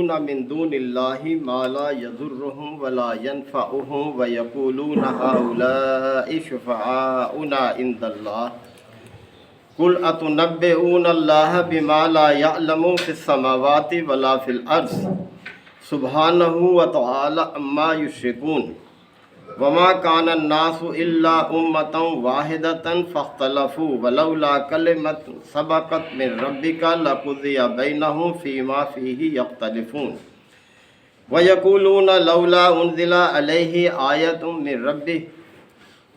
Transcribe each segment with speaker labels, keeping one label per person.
Speaker 1: وَيَعْبُدُونَ مِن دُونِ اللَّهِ مَا لَا يَضُرُّهُمْ وَلَا يَنفَعُهُمْ وَيَقُولُونَ هَؤُلَاءِ شُفَعَاؤُنَا عِندَ اللَّهِ قُلْ أَتُنَبِّئُونَ اللَّهَ بِمَا لَا يَعْلَمُ فِي السَّمَاوَاتِ وَلَا فِي الْأَرْضِ سُبْحَانَهُ وَتَعَالَى عَمَّا يُشْرِكُونَ وَمَا كَانَ النَّاسُ إِلَّا أُمَّةً وَاحِدَةً فَاخْتَلَفُوا وَلَوْلَا كَلِمَةٌ سَبَقَتْ مِنْ رَبِّكَ لَقُضِيَ بَيْنَهُمْ فِيمَا فِيهِ يَخْتَلِفُونَ وَيَقُولُونَ لَوْلَا أُنْزِلَ عَلَيْهِ آيَةٌ مِنْ رَبِّهِ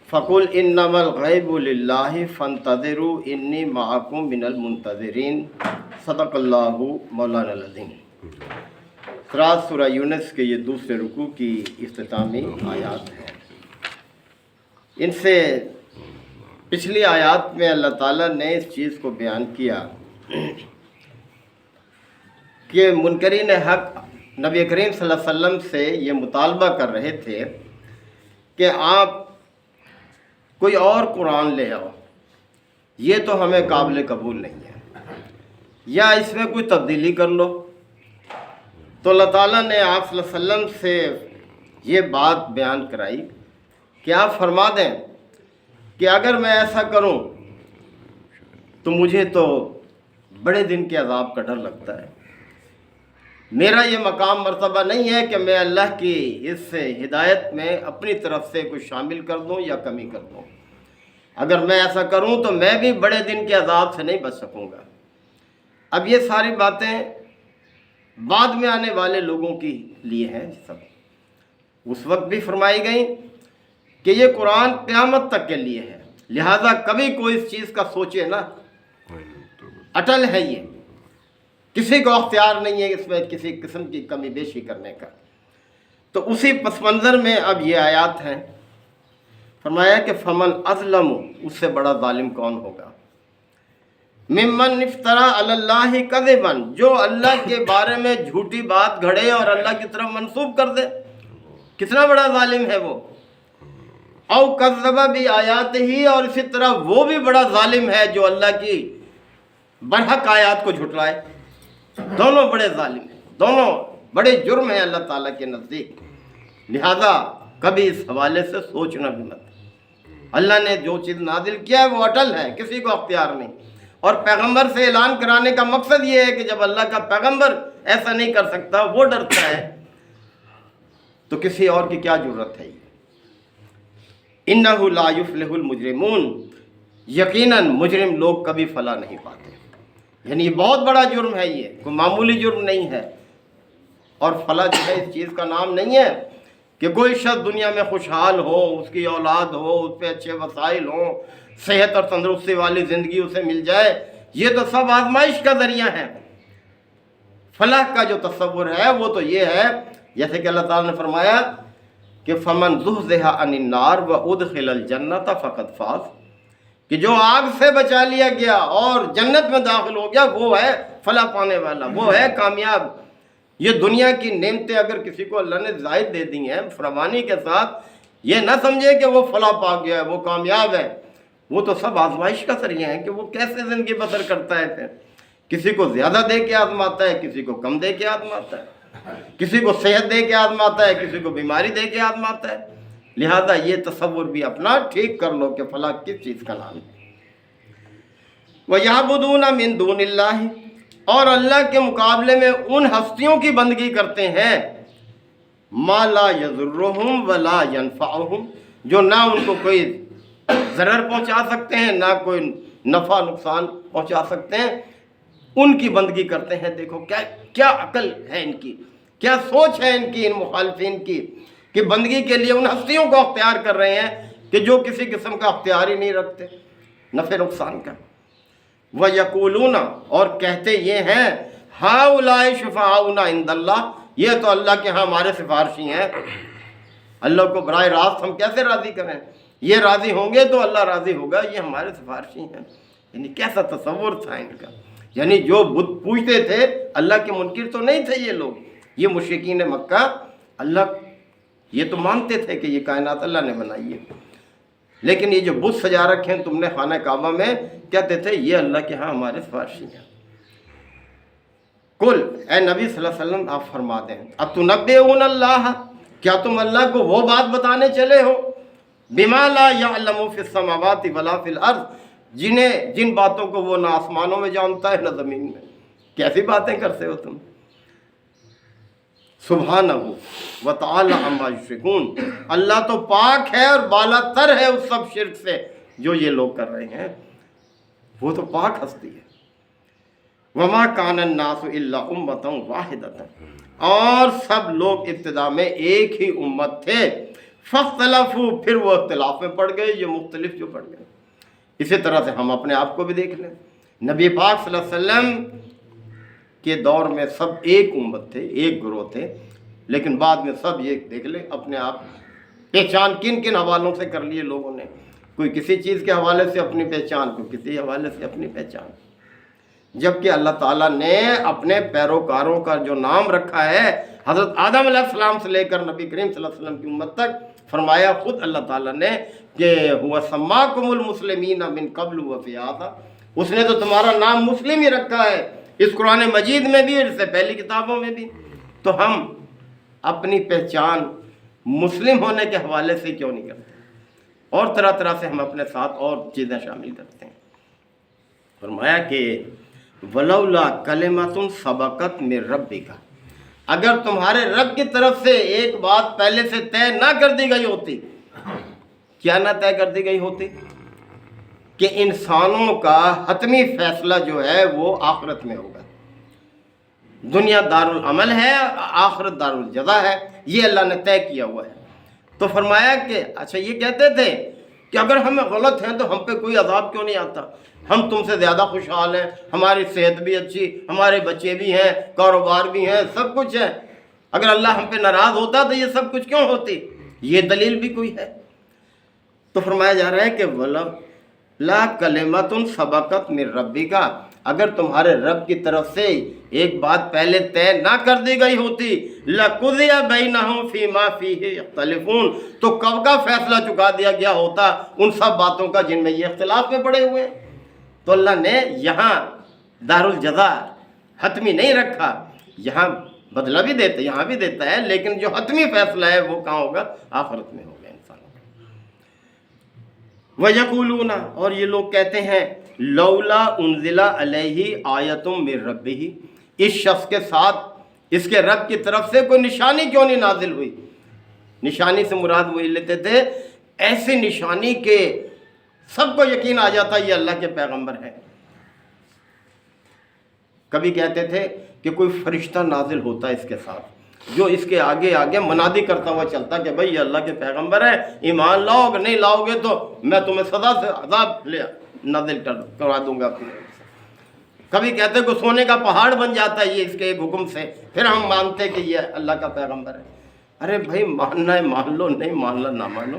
Speaker 1: فَقُلْ إِنَّمَا الْغَيْبُ لِلَّهِ فَانْتَظِرُوا إِنِّي مَعَكُمْ مِنَ الْمُنْتَظِرِينَ صدق اللہ مولانا العظیم۔ قرأت سورہ یونس کے یہ دوسرے رکوع کی اختتامی آیات ہیں۔ ان سے پچھلی آیات میں اللہ تعالیٰ نے اس چیز کو بیان کیا کہ منکرین حق نبی کریم صلی اللہ علیہ وسلم سے یہ مطالبہ کر رہے تھے کہ آپ کوئی اور قرآن لے آؤ، یہ تو ہمیں قابل قبول نہیں ہے، یا اس میں کوئی تبدیلی کر لو۔ تو اللہ تعالیٰ نے آپ صلی اللہ علیہ وسلم سے یہ بات بیان کرائی کہ آپ فرما دیں کہ اگر میں ایسا کروں تو مجھے تو بڑے دن کے عذاب کا ڈر لگتا ہے۔ میرا یہ مقام مرتبہ نہیں ہے کہ میں اللہ کی اس ہدایت میں اپنی طرف سے کچھ شامل کر دوں یا کمی کر دوں۔ اگر میں ایسا کروں تو میں بھی بڑے دن کے عذاب سے نہیں بچ سکوں گا۔ اب یہ ساری باتیں بعد میں آنے والے لوگوں کے لیے ہیں، سب اس وقت بھی فرمائی گئیں کہ یہ قرآن قیامت تک کے لیے ہے، لہذا کبھی کوئی اس چیز کا سوچے نا، اٹل ہے یہ، کسی کو اختیار نہیں ہے اس میں کسی قسم کی کمی بیشی کرنے کا۔ تو اسی پس منظر میں اب یہ آیات ہیں، فرمایا کہ فمن اظلم، اس سے بڑا ظالم کون ہوگا، ممن افترا علی اللہ کذبا، جو اللہ کے بارے میں جھوٹی بات گھڑے اور اللہ کی طرف منسوب کر دے، کتنا بڑا ظالم ہے وہ۔ او کذب بآیاتہ، اور اسی طرح وہ بھی بڑا ظالم ہے جو اللہ کی برحق آیات کو جھٹلائے۔ دونوں بڑے ظالم ہیں، دونوں بڑے جرم ہیں اللہ تعالیٰ کے نزدیک، لہذا کبھی اس حوالے سے سوچنا بھی مت۔ اللہ نے جو چیز نازل کیا ہے وہ اٹل ہے، کسی کو اختیار نہیں۔ اور پیغمبر سے اعلان کرانے کا مقصد یہ ہے کہ جب اللہ کا پیغمبر ایسا نہیں کر سکتا، وہ ڈرتا ہے، تو کسی اور کی کیا ضرورت ہے۔ اِنَّهُ لَا يُفْلِحُ الْمُجْرِمُونَ، یقیناً مجرم لوگ کبھی فلاح نہیں پاتے۔ یعنی یہ بہت بڑا جرم ہے، یہ کوئی معمولی جرم نہیں ہے۔ اور فلاح جو ہے اس چیز کا نام نہیں ہے کہ کوئی شخص دنیا میں خوشحال ہو، اس کی اولاد ہو، اس پہ اچھے وسائل ہوں، صحت اور تندرستی والی زندگی اسے مل جائے، یہ تو سب آزمائش کا ذریعہ ہے۔ فلاح کا جو تصور ہے وہ تو یہ ہے، جیسے کہ اللہ تعالیٰ نے فرمایا کہ فمن زحزح عن النار وادخل الجنۃ فقد فاز، کہ جو آگ سے بچا لیا گیا اور جنت میں داخل ہو گیا وہ ہے فلاح پانے والا، وہ ہے کامیاب۔ یہ دنیا کی نعمتیں اگر کسی کو اللہ نے زائد دے دی ہیں فراوانی کے ساتھ، یہ نہ سمجھے کہ وہ فلاح پا گیا ہے، وہ کامیاب ہے۔ وہ تو سب آزمائش کا ذریعہ ہے کہ وہ کیسے زندگی بسر کرتا ہے۔ پھر کسی کو زیادہ دے کے آزماتا ہے، کسی کو کم دے کے آزماتا ہے، کسی کو صحت دے کے آزماتا ہے، کسی کو بیماری دے کے آزماتا ہے۔ لہذا یہ تصور بھی اپنا ٹھیک کر لو کہ فلاح کس چیز کا نام ہے۔ وَيَعْبُدُونَ مِن دُونِ اللَّهِ، اور اللہ کے مقابلے میں ان ہستیوں کی بندگی کرتے ہیں مَا لَا يَضُرُّهُمْ وَلَا يَنفَعُهُمْ، جو نہ ان کو کوئی ضرر پہنچا سکتے ہیں، نہ کوئی نفع نقصان پہنچا سکتے ہیں، ان کی بندگی کرتے ہیں۔ دیکھو کیا عقل ہے ان کی، کیا سوچ ہے ان کی، ان مخالفین کی، کہ بندگی کے لیے ان ہستیوں کو اختیار کر رہے ہیں کہ جو کسی قسم کا اختیار ہی نہیں رکھتے نفع نقصان کا۔ وَيَقُولُونَ، اور کہتے یہ ہیں هَؤُلَاءِ شُفَعَاؤُنَا عِندَ اللَّهِ، یہ تو اللہ کے ہاں ہمارے سفارشی ہیں۔ اللہ کو براہ راست ہم کیسے راضی کریں؟ یہ راضی ہوں گے تو اللہ راضی ہوگا، یہ ہمارے سفارشی ہیں۔ یعنی کیسا تصور تھا ان کا، یعنی جو بت پوجتے تھے اللہ کے منکر تو نہیں تھے یہ لوگ، یہ مشرکین مکہ اللہ یہ تو مانتے تھے کہ یہ کائنات اللہ نے بنائی ہے، لیکن یہ جو بت سجا رکھے ہیں تم نے خانہ کعبہ میں، کہتے تھے یہ اللہ کے ہاں ہمارے سفارشی ہیں۔ کل اے نبی صلی اللہ علیہ وسلم آپ فرما دیں اتنبئون اللہ، کیا تم اللہ کو وہ بات بتانے چلے ہو بما لا یعلم فی السماوات ولا فی الارض، جن باتوں کو وہ نہ آسمانوں میں جانتا ہے نہ زمین میں. کیسی باتیں کرتے ہو تم؟ سبحانہ و تعالی عما یشرکون، اللہ تو پاک ہے اور بالا تر ہے اس سب شرک سے جو یہ لوگ کر رہے ہیں، وہ تو پاک ہستی ہے. وما کان الناس الا امۃ واحدۃ، اور سب لوگ ابتدا میں ایک ہی امت تھے، فاختلفوا، پھر وہ اختلاف میں پڑ گئے، یہ مختلف جو پڑ گئے. اسی طرح سے ہم اپنے آپ کو بھی دیکھ لیں، نبی پاک صلی اللہ علیہ وسلم کے دور میں سب ایک امت تھے، ایک گروہ تھے، لیکن بعد میں سب یہ دیکھ لیں اپنے آپ پہچان کن کن حوالوں سے کر لیے لوگوں نے، کوئی کسی چیز کے حوالے سے اپنی پہچان، کوئی کسی حوالے سے اپنی پہچان. جبکہ اللہ تعالیٰ نے اپنے پیروکاروں کا جو نام رکھا ہے حضرت آدم علیہ السلام سے لے کر نبی کریم صلی اللہ علیہ وسلم کی امت تک، فرمایا خود اللہ تعالیٰ نے کہ هو سماکم المسلمین من قبل وفی ھذا، اس نے تو تمہارا نام مسلم ہی رکھا ہے اس قرآن مجید میں بھی اور اس سے پہلی کتابوں میں بھی. تو ہم اپنی پہچان مسلم ہونے کے حوالے سے کیوں نہیں کرتے، اور طرح طرح سے ہم اپنے ساتھ اور چیزیں شامل کرتے ہیں. فرمایا کہ ولولا کلمۃ سبقت من ربک، اگر تمہارے رب کی طرف سے ایک بات پہلے سے طے نہ کر دی گئی ہوتی. کیا نہ طے کر دی گئی ہوتی؟ کہ انسانوں کا حتمی فیصلہ جو ہے وہ آخرت میں ہوگا. دنیا دارالعمل ہے، آخرت دارالجزا ہے، یہ اللہ نے طے کیا ہوا ہے. تو فرمایا کہ اچھا یہ کہتے تھے کہ اگر ہم غلط ہیں تو ہم پہ کوئی عذاب کیوں نہیں آتا، ہم تم سے زیادہ خوشحال ہیں، ہماری صحت بھی اچھی، ہمارے بچے بھی ہیں، کاروبار بھی ہیں، سب کچھ ہے، اگر اللہ ہم پہ ناراض ہوتا تو یہ سب کچھ کیوں ہوتی؟ یہ دلیل بھی کوئی ہے. تو فرمایا جا رہا ہے کہ لا کلمۃ سبقت من ربک، اگر تمہارے رب کی طرف سے ایک بات پہلے طے نہ کر دی گئی ہوتی، لقضی بینہم فیما فیہ یختلفون، تو کب کا فیصلہ چکا دیا گیا ہوتا ان سب باتوں کا جن میں یہ اختلاف میں پڑے ہوئے. تو اللہ نے یہاں دارالجزا حتمی نہیں رکھا، یہاں بدلہ بھی دیتا، یہاں بھی دیتا ہے، لیکن جو حتمی فیصلہ ہے وہ کہاں ہوگا؟ آخرت میں ہوگا. وَيَقُولُونَ، اور یہ لوگ کہتے ہیں لولا انزل علیہ آیۃ من ربہ، اس شخص کے ساتھ اس کے رب کی طرف سے کوئی نشانی کیوں نہیں نازل ہوئی. نشانی سے مراد وہی لیتے تھے ایسی نشانی کہ سب کو یقین آ جاتا یہ اللہ کے پیغمبر ہیں. کبھی کہتے تھے کہ کوئی فرشتہ نازل ہوتا اس کے ساتھ جو اس کے آگے آگے منادی کرتا ہوا چلتا کہ بھئی یہ اللہ کے پیغمبر ہیں، ایمان لاؤ، اگر نہیں لاؤ گے تو میں تمہیں سزا سے عذاب نازل کروا دوں گا. کبھی کہتے کہ سونے کا پہاڑ بن جاتا ہے یہ اس کے ایک حکم سے، پھر ہم مانتے کہ یہ اللہ کا پیغمبر ہے. ارے بھائی ماننا ہے مان لو، نہیں ماننا نہ مانو.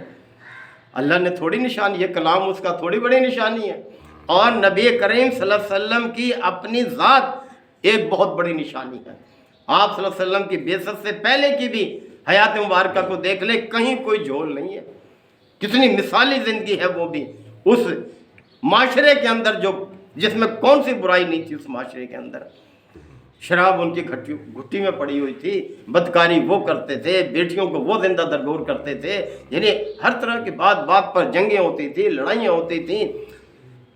Speaker 1: اللہ نے تھوڑی نشانی، یہ کلام اس کا تھوڑی بڑی نشانی ہے، اور نبی کریم صلی اللہ علیہ وسلم کی اپنی ذات ایک بہت بڑی نشانی ہے. آپ صلی اللہ علیہ وسلم کی بعثت سے پہلے کی بھی حیات مبارکہ کو دیکھ لے، کہیں کوئی جھول نہیں ہے، کتنی مثالی زندگی ہے وہ بھی. اس معاشرے کے اندر جس میں کون سی برائی نہیں تھی، اس معاشرے کے اندر شراب ان کی گھٹی میں پڑی ہوئی تھی، بدکاری وہ کرتے تھے، بیٹیوں کو وہ زندہ درگور کرتے تھے، یعنی ہر طرح کی بات پر جنگیں ہوتی تھی، لڑائیاں ہوتی تھیں.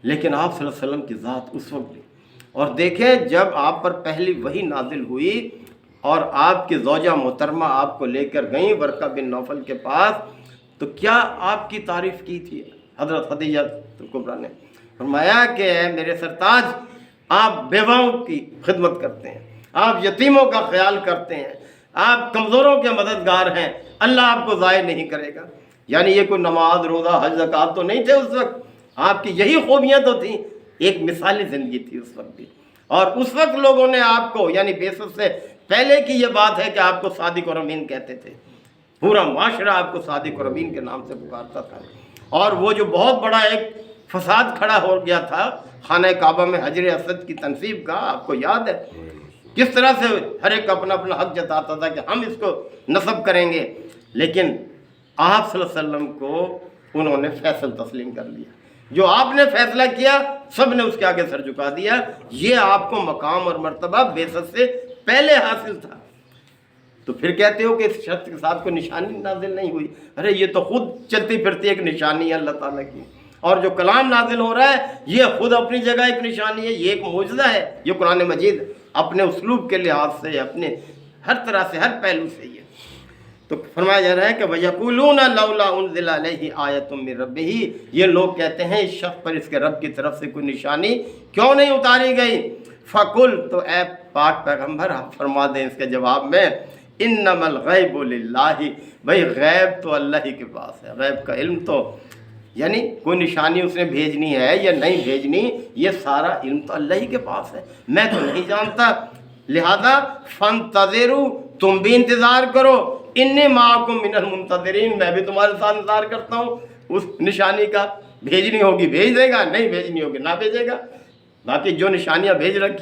Speaker 1: لیکن آپ صلی اللہ علیہ وسلم کی ذات اس وقت بھی، اور دیکھیں جب آپ پر پہلی وحی نازل ہوئی اور آپ کی زوجہ محترمہ آپ کو لے کر گئیں ورقہ بن نوفل کے پاس، تو کیا آپ کی تعریف کی تھی حضرت خدیجہ کبریٰ نے؟ فرمایا کہ میرے سرتاج، آپ بیواؤں کی خدمت کرتے ہیں، آپ یتیموں کا خیال کرتے ہیں، آپ کمزوروں کے مددگار ہیں، اللہ آپ کو ضائع نہیں کرے گا. یعنی یہ کوئی نماز روزہ حج زکوٰۃ تو نہیں تھے اس وقت، آپ کی یہی خوبیاں تو تھیں. ایک مثالی زندگی تھی اس وقت بھی. اور اس وقت لوگوں نے آپ کو، یعنی بعثت سے پہلے کی یہ بات ہے کہ آپ کو صادق اور امین کہتے تھے، پورا معاشرہ آپ کو صادق اور امین کے نام سے پکارتا تھا. اور وہ جو بہت بڑا ایک فساد کھڑا ہو گیا تھا خانہ کعبہ میں حجر اسود کی تنصیب کا، آپ کو یاد ہے کس طرح سے ہر ایک اپنا اپنا حق جتاتا تھا کہ ہم اس کو نصب کریں گے. لیکن آپ صلی اللہ علیہ وسلم کو انہوں نے فیصل تسلیم کر لیا. جو آپ نے فیصلہ کیا سب نے اس کے آگے سر جھکا دیا. یہ آپ کو مقام اور مرتبہ بعثت سے پہلے حاصل تھا. تو پھر کہتے ہو کہ اس شخص کے ساتھ کوئی نشانی نازل نہیں ہوئی. ارے یہ تو خود چلتی پھرتی ایک نشانی ہے اللہ تعالیٰ کی. اور جو کلام نازل ہو رہا ہے یہ خود اپنی جگہ ایک نشانی ہے, یہ ایک معجزہ ہے. یہ قرآن مجید اپنے اسلوب کے لحاظ سے, اپنے ہر طرح سے, ہر پہلو سے یہ. تو فرمایا جا رہا ہے کہ وَيَقُولُونَ لَوْلَا أُنزِلَ عَلَيْهِ آیَةٌ مِّن رَبِّهِ, یہ لوگ کہتے ہیں اس شخص پر اس کے رب کی طرف سے کوئی نشانی کیوں نہیں اتاری گئی. فَقُلْ, تو اے پاک پیغمبر آپ فرما دیں اس کے جواب میں, إِنَّمَا الْغَيْبُ لِلَّهِ, بھئی غیب تو اللہ ہی کے پاس ہے. غیب کا علم تو یعنی کوئی نشانی اس نے بھیجنی ہے یا نہیں بھیجنی, یہ سارا علم تو اللہ ہی کے پاس ہے, میں تو نہیں جانتا. لہذا فَانْتَظِرُوا, تم بھی انتظار کرو, انی معکم من المنتظرین, میں بھی تمہارے ساتھ انتظار کرتا ہوں اس نشانی کا. بھیجنی ہوگی بھیج دے گا, نہیں بھیجنی ہوگی نہ بھیجے گا. باقی جو نشانیاں بھیج رکھی